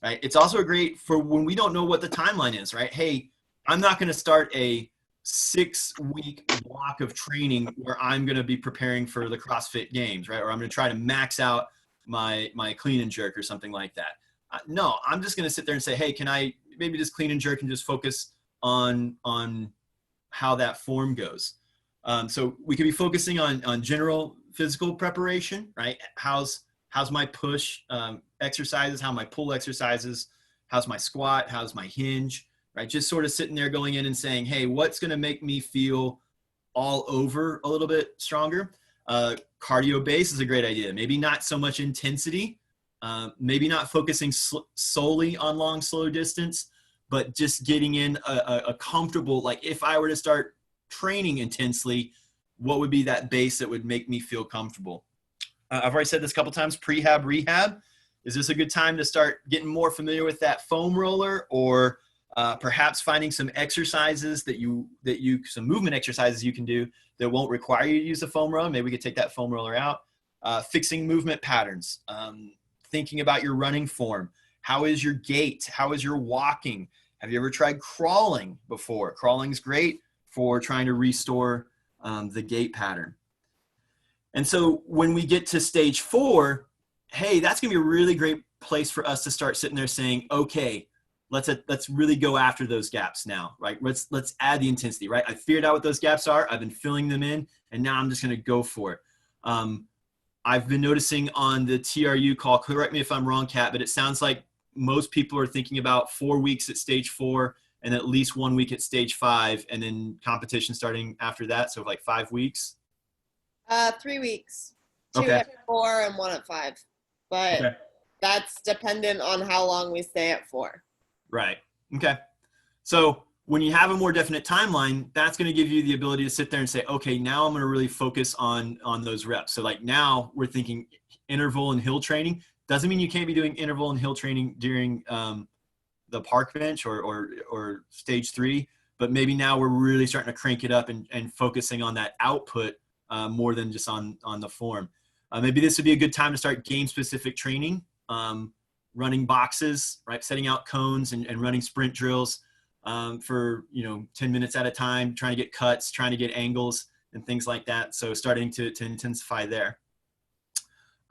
right? It's also great for when we don't know what the timeline is, right? Hey, I'm not going to start a 6-week block of training where I'm going to be preparing for the CrossFit Games, right? Or I'm going to try to max out my clean and jerk or something like that. No, I'm just going to sit there and say, hey, can I maybe just clean and jerk and just focus on how that form goes. So we could be focusing on general physical preparation, right? How's my push exercises, how my pull exercises, how's my squat, how's my hinge, right? Just sort of sitting there going in and saying, hey, what's going to make me feel all over a little bit stronger? Cardio base is a great idea. Maybe not so much intensity, maybe not focusing solely on long, slow distance, but just getting in a comfortable, like if I were to start training intensely, what would be that base that would make me feel comfortable? I've already said this a couple times, prehab, rehab. Is this a good time to start getting more familiar with that foam roller, or perhaps finding some exercises some movement exercises you can do that won't require you to use a foam roller? Maybe we could take that foam roller out. Fixing movement patterns, thinking about your running form. How is your gait? How is your walking? Have you ever tried crawling before? Crawling's great for trying to restore the gait pattern. And so when we get to stage 4, hey, that's going to be a really great place for us to start sitting there saying, okay, let's really go after those gaps now, right? Let's add the intensity, right? I figured out what those gaps are. I've been filling them in, and now I'm just going to go for it. I've been noticing on the TRU call, correct me if I'm wrong, Kat, but it sounds like most people are thinking about 4 weeks at stage 4 and at least 1 week at stage 5, and then competition starting after that. So like 5 weeks. 3 weeks. 2 Okay. at 4 and 1 at 5. But Okay. that's dependent on how long we stay at 4. Right. Okay. So when you have a more definite timeline, that's going to give you the ability to sit there and say, okay, now I'm going to really focus on those reps. So like now we're thinking interval and hill training. Doesn't mean you can't be doing interval and hill training during the park bench or stage 3, but maybe now we're really starting to crank it up and focusing on that output more than just on the form. Maybe this would be a good time to start game specific training, running boxes, right? Setting out cones and running sprint drills for 10 minutes at a time, trying to get cuts, trying to get angles and things like that. So starting to intensify there.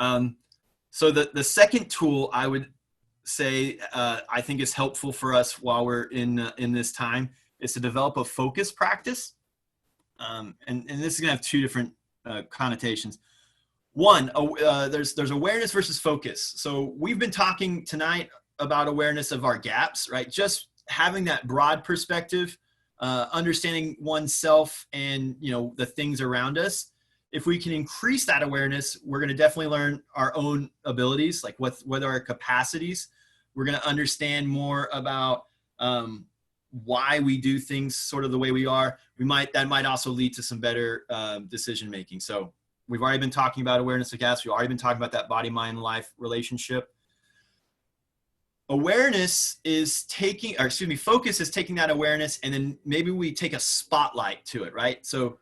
So the second tool I would say I think is helpful for us while we're in this time is to develop a focus practice. And this is going to have 2 different connotations. One, there's awareness versus focus. So we've been talking tonight about awareness of our gaps, right? Just having that broad perspective, understanding oneself and the things around us. If we can increase that awareness, we're going to definitely learn our own abilities, like what are our capacities. We're going to understand more about why we do things sort of the way we are. That might also lead to some better decision making. So we've already been talking about awareness of gaps. We've already been talking about that body, mind, life relationship. Focus is taking that awareness, and then maybe we take a spotlight to it, right? So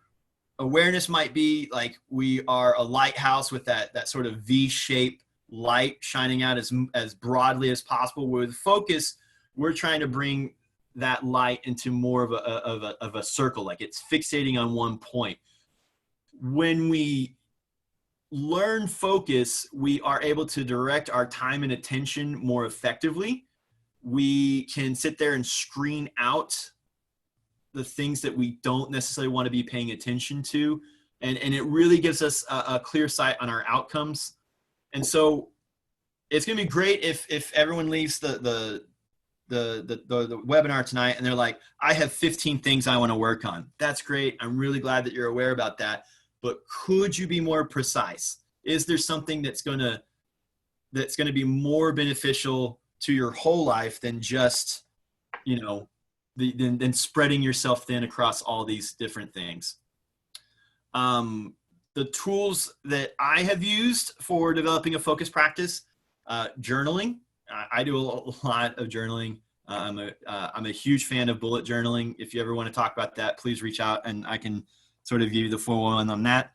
awareness might be like we are a lighthouse with that sort of V-shaped light shining out as broadly as possible. With focus, we're trying to bring that light into more of a circle, like it's fixating on one point. When we learn focus, we are able to direct our time and attention more effectively. We can sit there and screen out the things that we don't necessarily want to be paying attention to. And it really gives us a clear sight on our outcomes. And so it's going to be great if everyone leaves the webinar tonight and they're like, I have 15 things I want to work on. That's great. I'm really glad that you're aware about that. But could you be more precise? Is there something that's going to be more beneficial to your whole life than just, than spreading yourself thin across all these different things? The tools that I have used for developing a focus practice, journaling. I do a lot of journaling. I'm a huge fan of bullet journaling. If you ever want to talk about that, please reach out and I can sort of give you the 411 on that.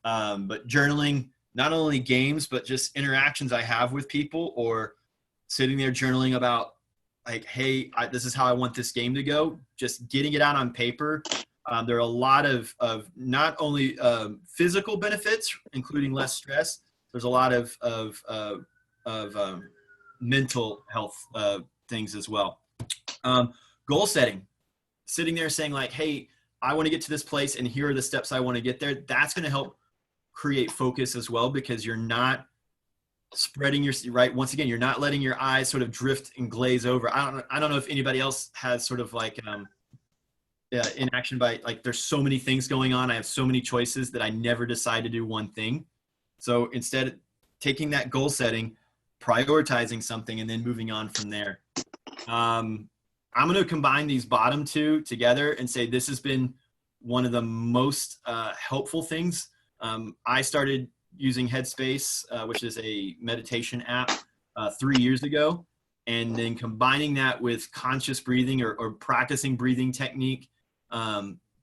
But journaling, not only games, but just interactions I have with people, or sitting there journaling about like, hey, this is how I want this game to go. Just getting it out on paper. There are a lot of not only physical benefits, including less stress. There's a lot of mental health things as well. Goal setting, sitting there saying like, hey, I want to get to this place and here are the steps I want to get there. That's going to help create focus as well, because you're not spreading your, right. Once again, you're not letting your eyes sort of drift and glaze over. I don't know if anybody else has sort of like inaction by like, there's so many things going on. I have so many choices that I never decide to do one thing. So instead, taking that goal setting, prioritizing something, and then moving on from there. I'm going to combine these bottom two together and say this has been one of the most helpful things. I started using Headspace, which is a meditation app, 3 years ago. And then combining that with conscious breathing or practicing breathing technique,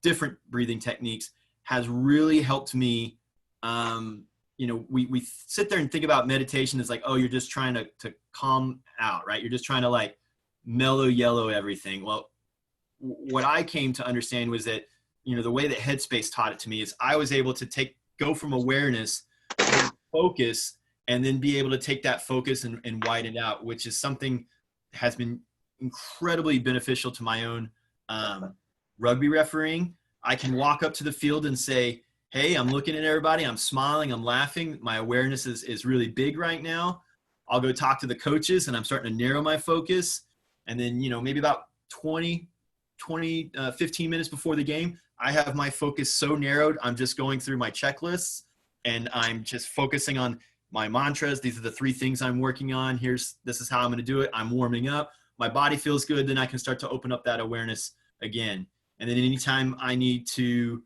different breathing techniques, has really helped me. We sit there and think about meditation as like, oh, you're just trying to calm out, right? You're just trying to like mellow yellow everything. Well, what I came to understand was that, the way that Headspace taught it to me is I was able to go from awareness to focus, and then be able to take that focus and widen it out, which is something has been incredibly beneficial to my own rugby refereeing. I can walk up to the field and say, hey, I'm looking at everybody, I'm smiling, I'm laughing. My awareness is really big right now. I'll go talk to the coaches and I'm starting to narrow my focus. And then, maybe about 15 minutes before the game, I have my focus so narrowed, I'm just going through my checklists and I'm just focusing on my mantras. These are the 3 things I'm working on. This is how I'm going to do it. I'm warming up. My body feels good. Then I can start to open up that awareness again. And then anytime I need to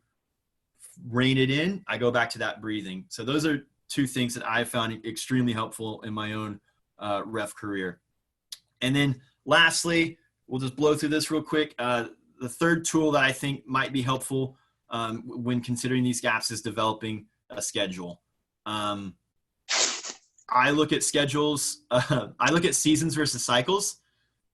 rein it in, I go back to that breathing. So those are 2 things that I found extremely helpful in my own ref career. And then lastly, we'll just blow through this real quick. The third tool that I think might be helpful when considering these gaps is developing a schedule. I look at schedules. I look at seasons versus cycles.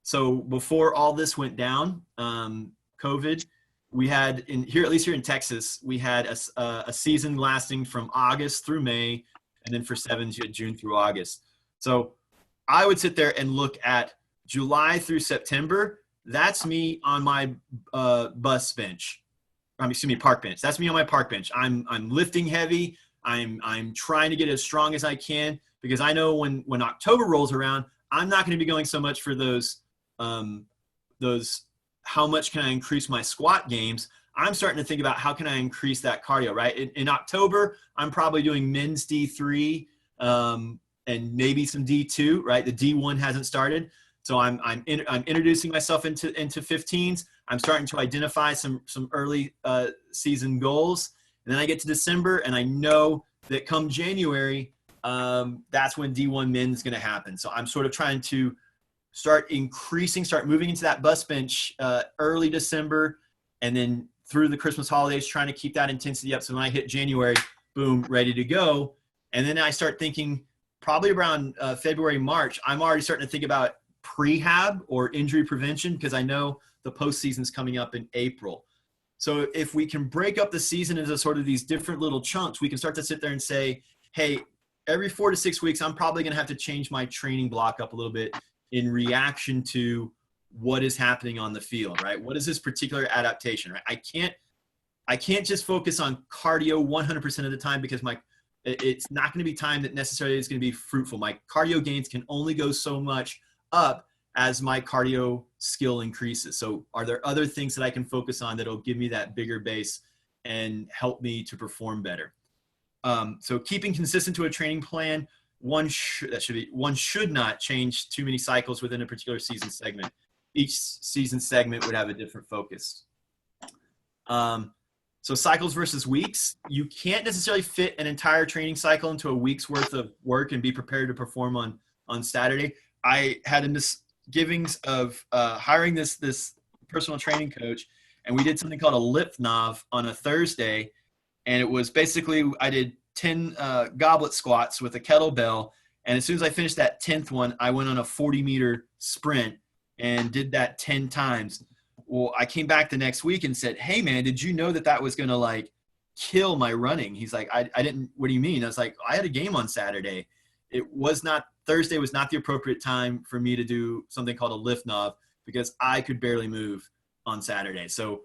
So before all this went down, COVID, we had at least here in Texas, we had a season lasting from August through May, and then for sevens, you had June through August. So I would sit there and look at July through September. That's me on my park bench. That's me on my park bench. I'm lifting heavy. I'm trying to get as strong as I can, because I know when October rolls around, I'm not going to be going so much for those how much can I increase my squat games. I'm starting to think about how can I increase that cardio, right? In October, I'm probably doing men's D3 and maybe some D2, right? The D1 hasn't started. So I'm introducing myself into 15s. I'm starting to identify some early season goals. And then I get to December, and I know that come January, that's when D1 men's is going to happen. So I'm sort of trying to start moving into that bus bench early December, and then through the Christmas holidays, trying to keep that intensity up. So when I hit January, boom, ready to go. And then I start thinking probably around February, March, I'm already starting to think about prehab or injury prevention, because I know the postseason is coming up in April. So if we can break up the season into sort of these different little chunks, we can start to sit there and say, hey, every 4 to 6 weeks, I'm probably going to have to change my training block up a little bit in reaction to what is happening on the field, right? What is this particular adaptation, right? I can't just focus on cardio 100% of the time, because it's not going to be time that necessarily is going to be fruitful. My cardio gains can only go so much up as my cardio skill increases. So are there other things that I can focus on that'll give me that bigger base and help me to perform better? So keeping consistent to a training plan, one should not change too many cycles within a particular season segment. Each season segment would have a different focus. So cycles versus weeks, you can't necessarily fit an entire training cycle into a week's worth of work and be prepared to perform on Saturday. I had a misgivings of hiring this personal training coach and we did something called a lip knov on a Thursday. And it was basically, I did 10 goblet squats with a kettlebell. And as soon as I finished that 10th one, I went on a 40-meter sprint and did that 10 times. Well, I came back the next week and said, hey, man, did you know that that was going to like kill my running? He's like, I didn't, what do you mean? I was like, I had a game on Saturday. Thursday was not the appropriate time for me to do something called a lift knob because I could barely move on Saturday. So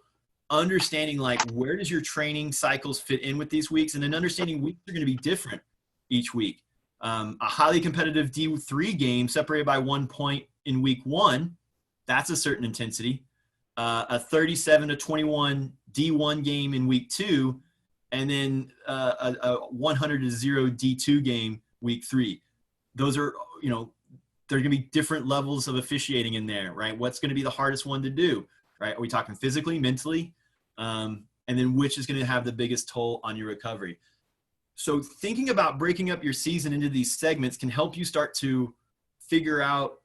understanding like where does your training cycles fit in with these weeks, and then understanding weeks are going to be different each week. A highly competitive D3 game separated by 1 point in week 1, that's a certain intensity. A 37-21 D1 game in week 2, and then a 100-0 D2 game week 3. Those are, you know, there are going to be different levels of officiating in there, right? What's going to be the hardest one to do, right? Are we talking physically, mentally? And then which is going to have the biggest toll on your recovery? So thinking about breaking up your season into these segments can help you start to figure out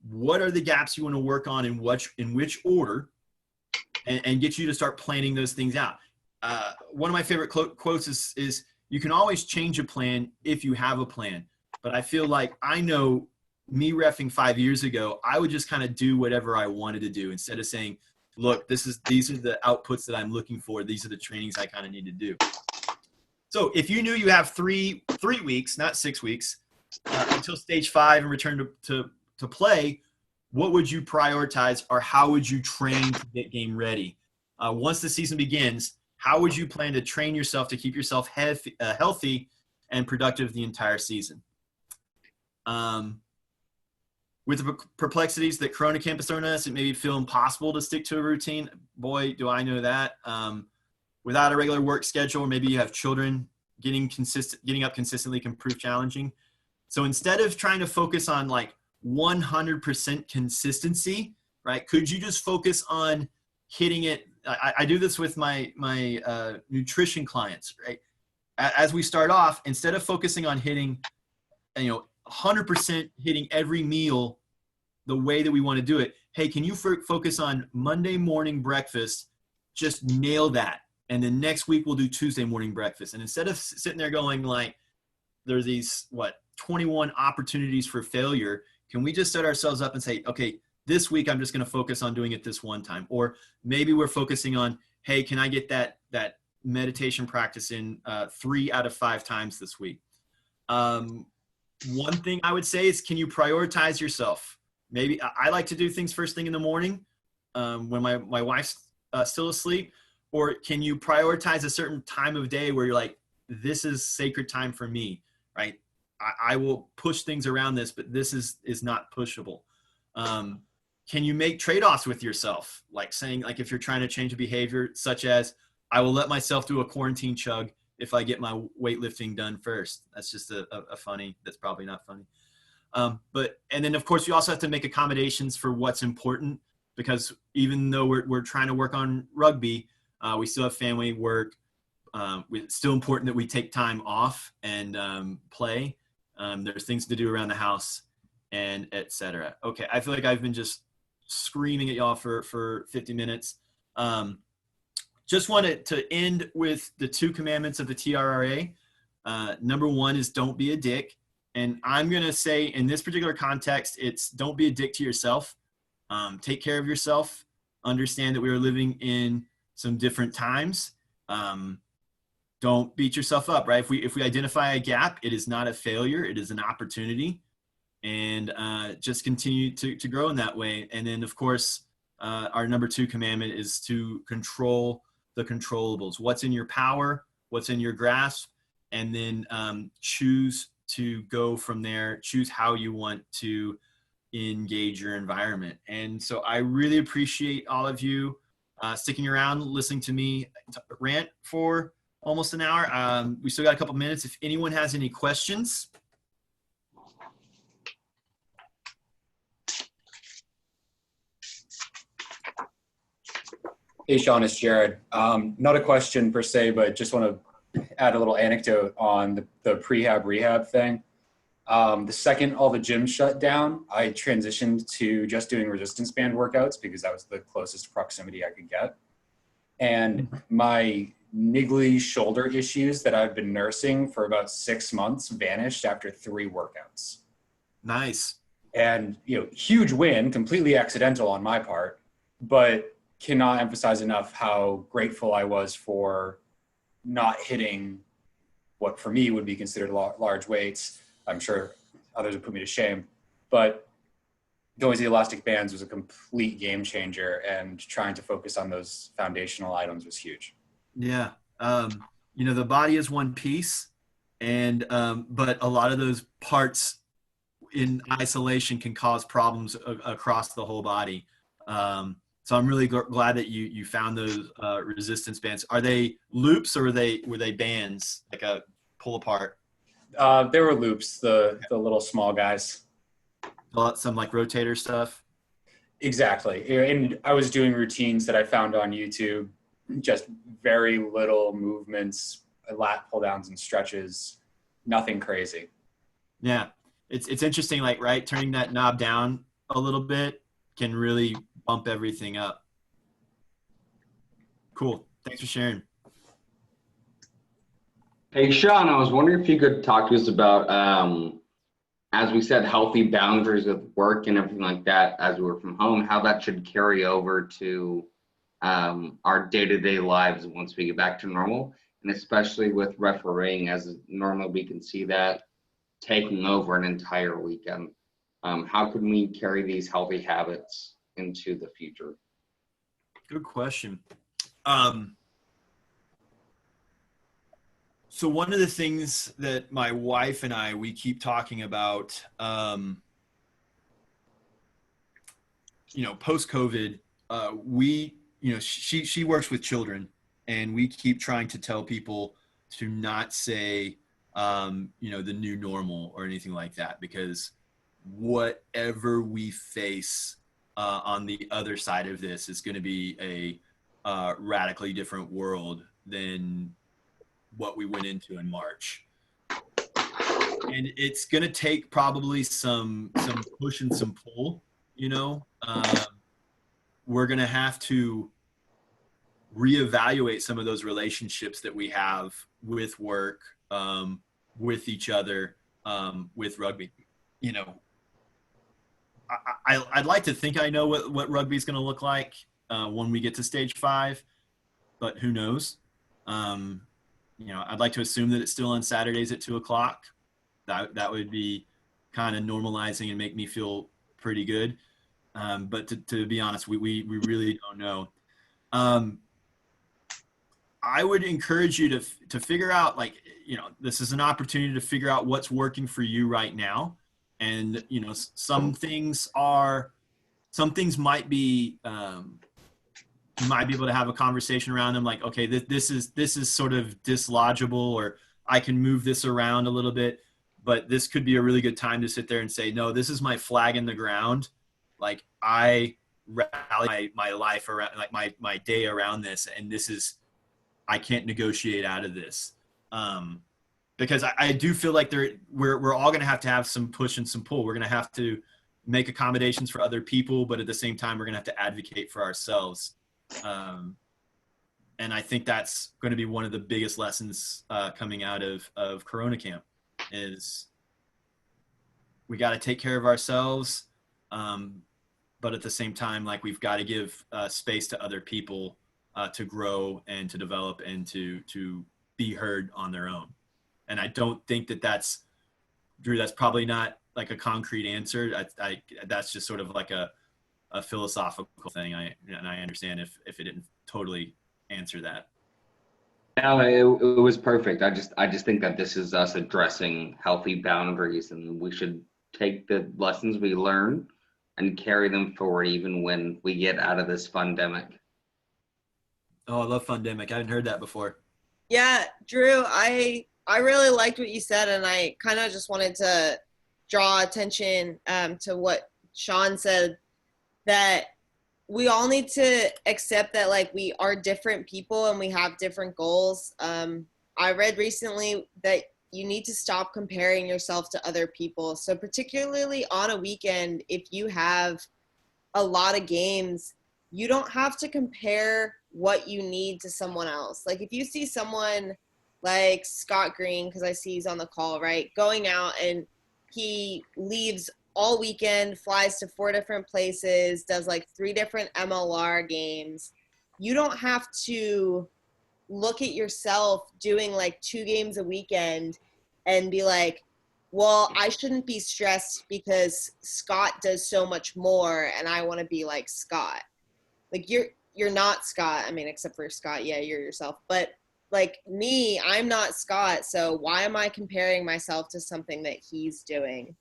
what are the gaps you want to work on in which order, and get you to start planning those things out. One of my favorite quotes is you can always change a plan if you have a plan. But I feel like I know me reffing 5 years ago, I would just kind of do whatever I wanted to do instead of saying, look, these are the outputs that I'm looking for. These are the trainings I kind of need to do. So if you knew you have three weeks, not 6 weeks, until stage 5 and return to play, what would you prioritize, or how would you train to get game ready? Once the season begins, how would you plan to train yourself to keep yourself healthy and productive the entire season? With the perplexities that Corona Camp has thrown at us, it made it feel impossible to stick to a routine. Boy, do I know that. Without a regular work schedule, maybe you have children, getting up consistently can prove challenging. So instead of trying to focus on like 100% consistency, right? Could you just focus on hitting it? I do this with my nutrition clients, right? As we start off, instead of focusing on hitting, 100% hitting every meal the way that we want to do it. Hey, can you focus on Monday morning breakfast? Just nail that. And then next week we'll do Tuesday morning breakfast. And instead of sitting there going like, there's these, 21 opportunities for failure, can we just set ourselves up and say, okay, this week I'm just going to focus on doing it this one time? Or maybe we're focusing on, hey, can I get that meditation practice in 3 out of 5 times this week? One thing I would say is, can you prioritize yourself? Maybe I like to do things first thing in the morning when my wife's still asleep. Or can you prioritize a certain time of day where you're like, this is sacred time for me, right? I will push things around this, but this is not pushable. Can you make trade-offs with yourself? Like saying, like if you're trying to change a behavior, such as I will let myself do a quarantine chug if I get my weightlifting done first. That's just a funny, that's probably not funny. And then of course you also have to make accommodations for what's important, because even though we're trying to work on rugby, we still have family, work. It's still important that we take time off and play. There's things to do around the house, and etc. Okay, I feel like I've been just screaming at y'all for 50 minutes. Just wanted to end with the 2 commandments of the TRRA. Number 1 is don't be a dick. And I'm going to say in this particular context, it's don't be a dick to yourself. Take care of yourself. Understand that we are living in some different times. Don't beat yourself up, right? If we identify a gap, it is not a failure. It is an opportunity. And just continue to grow in that way. And then, of course, our number 2 commandment is to control the controllables. What's in your power, what's in your grasp, and then choose to go from there. Choose how you want to engage your environment. And so I really appreciate all of you sticking around, listening to me rant for almost an hour. We still got a couple minutes. If anyone has any questions. Hey, Shawn, it's Jared. Not a question per se, but just want to add a little anecdote on the prehab-rehab thing. The second all the gyms shut down, I transitioned to just doing resistance band workouts because that was the closest proximity I could get. And my niggly shoulder issues that I've been nursing for about 6 months vanished after 3 workouts. Nice. And, huge win, completely accidental on my part, but cannot emphasize enough how grateful I was for not hitting what for me would be considered large weights. I'm sure others would put me to shame, but going to the elastic bands was a complete game changer, and trying to focus on those foundational items was huge. Yeah. The body is one piece, and but a lot of those parts in isolation can cause problems across the whole body. So I'm really glad that you found those resistance bands. Are they loops or were they bands, like a pull apart? They were loops, the little small guys. Some like rotator stuff. Exactly. And I was doing routines that I found on YouTube, just very little movements, lat pull downs and stretches, nothing crazy. Yeah. It's interesting, like, right, turning that knob down a little bit can really bump everything up. Cool. Thanks for sharing. Hey, Shawn, I was wondering if you could talk to us about, as we said, healthy boundaries with work and everything like that as we work from home, how that should carry over to our day-to-day lives once we get back to normal, and especially with refereeing, as normally we can see that taking over an entire weekend. How can we carry these healthy habits into the future? Good question. So one of the things that my wife and we keep talking about, post-COVID, she works with children, and we keep trying to tell people to not say, the new normal or anything like that, because whatever we face on the other side of this is going to be a radically different world than what we went into in March. And it's going to take probably some push and some pull, we're going to have to reevaluate some of those relationships that we have with work, with each other, with rugby. I'd like to think I know what rugby is going to look like when we get to stage 5, but who knows? I'd like to assume that it's still on Saturdays at 2:00. That would be kind of normalizing and make me feel pretty good. But to be honest, we really don't know. I would encourage you to figure out, this is an opportunity to figure out what's working for you right now. And, some things might be, you might be able to have a conversation around them, like, okay, this is sort of dislodgeable, or I can move this around a little bit, but this could be a really good time to sit there and say, no, this is my flag in the ground. Like, I rally my life around, like my day around this, and I can't negotiate out of this. Because I do feel like we're all going to have some push and some pull. We're going to have to make accommodations for other people, but at the same time, we're going to have to advocate for ourselves. And I think that's going to be one of the biggest lessons coming out of Corona Camp is we got to take care of ourselves. But at the same time, like, we've got to give space to other people to grow and to develop and to be heard on their own. And I don't think that's, Drew, that's probably not like a concrete answer. That's just sort of like a philosophical thing. And I understand if it didn't totally answer that. No, it was perfect. I just think that this is us addressing healthy boundaries, and we should take the lessons we learn and carry them forward even when we get out of this pandemic. Oh, I love Fundemic. I hadn't heard that before. Yeah, Drew, I really liked what you said, and I kind of just wanted to draw attention to what Shawn said, that we all need to accept that, like, we are different people and we have different goals. I read recently that you need to stop comparing yourself to other people. So particularly on a weekend, if you have a lot of games, you don't have to compare what you need to someone else. Like if you see someone like Scott Green, because I see he's on the call, right, going out and he leaves all weekend, flies to 4 different places, does like 3 different MLR games. You don't have to look at yourself doing like 2 games a weekend and be like, well, I shouldn't be stressed because Scott does so much more and I want to be like Scott. Like you're not Scott. I mean, except for Scott, yeah, you're yourself. But like me, I'm not Scott, so why am I comparing myself to something that he's doing?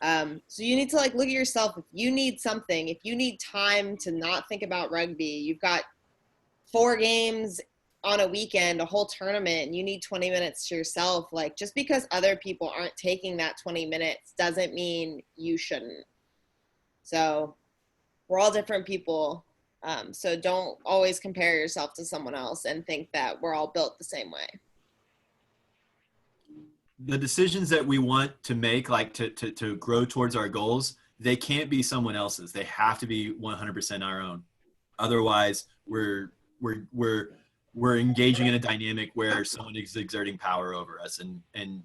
So you need to like look at yourself. If you need something, if you need time to not think about rugby, you've got 4 games on a weekend, a whole tournament, and you need 20 minutes to yourself. Like just because other people aren't taking that 20 minutes doesn't mean you shouldn't. So we're all different people. So don't always compare yourself to someone else and think that we're all built the same way. The decisions that we want to make, like to grow towards our goals, they can't be someone else's. They have to be 100% our own. Otherwise, we're engaging in a dynamic where someone is exerting power over us, and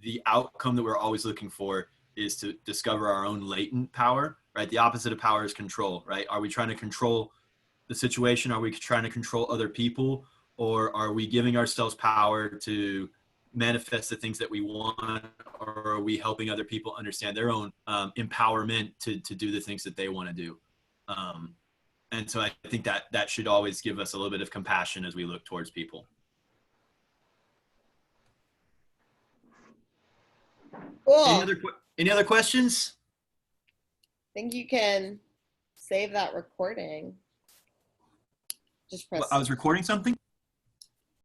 the outcome that we're always looking for is to discover our own latent power, right? The opposite of power is control, right? Are we trying to control the situation? Are we trying to control other people? Or are we giving ourselves power to manifest the things that we want? Or are we helping other people understand their own empowerment to do the things that they want to do? And so I think that should always give us a little bit of compassion as we look towards people. Cool. Any other questions? I think you can save that recording. Just press. I was recording something?